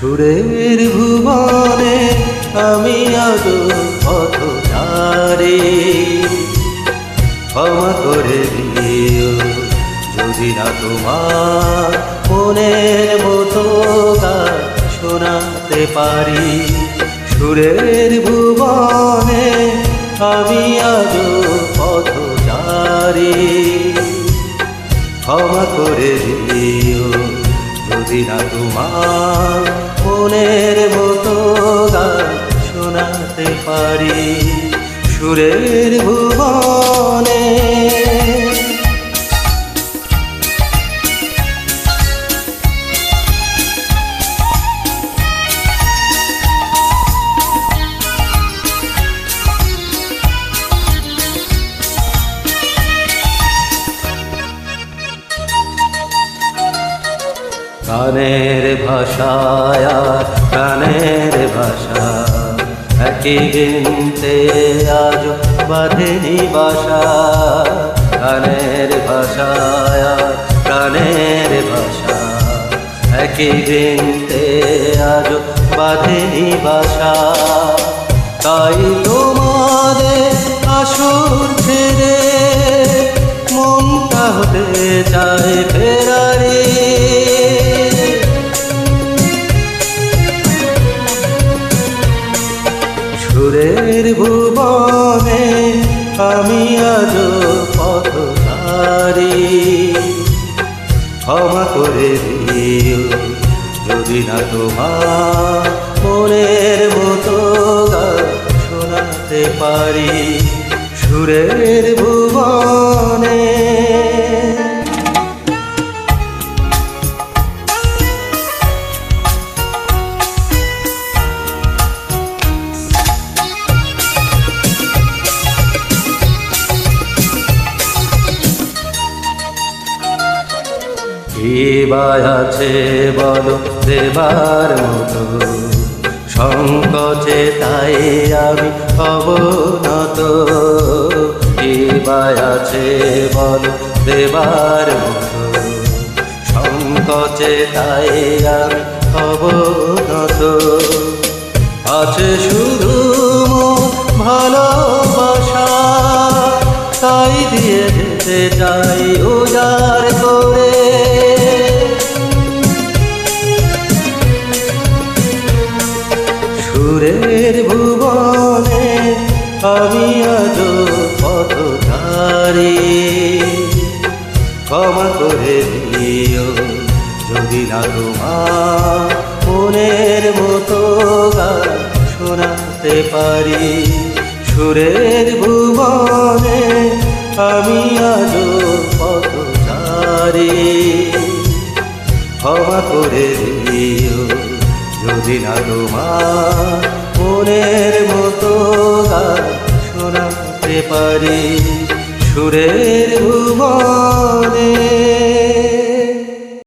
সুরের ভুবনে আমি আজ পথচারী, ক্ষমা করে দিও যদি না তোমার মনের মতো গান শোনাতে পারি। সুরের ভুবনে আমি আজ পথচারী, ক্ষমা করে দিও যদি না তোমার মনের মতো গান শোনাতে পারি। সুরের ভুবনে গানের ভাষায় প্রাণের ভাষা একই গিনতে আজ বাঁধেনি বাসা। গানের ভাষায় প্রাণের ভাষা একই গিনতে আজ বাঁধেনি বাসা। তাই তোমাদের আসর ছেড়ে মনটা হতে চায় ফেরারি। সুরের ভুবনে আমি আজ পথচারী, ক্ষমা করে দিও যদি না তোমার মনের মতো গান শোনাতে পারি। সুরের ভুবনে কি আছে বলো দেবার মতো, সংকোচে তাই আমি অবনত। কি আছে বলো দেবার মতো, সংকোচে তাই আমি অবনত। আছে শুধু ভালোবাসা, তাই দিয়ে যেতে চাই উজাড় করে। সুরের ভুবনে আমি আজ পথচারী, ক্ষমা করে দিও যদি না তোমার মনের মতো গান শোনাতে পারি। সুরের ভুবনে আমি আজ পথচারী, ক্ষমা করে দিও যদি না তোমার মনের মতো গান শোনাতে পারি। সুরের ভুবনে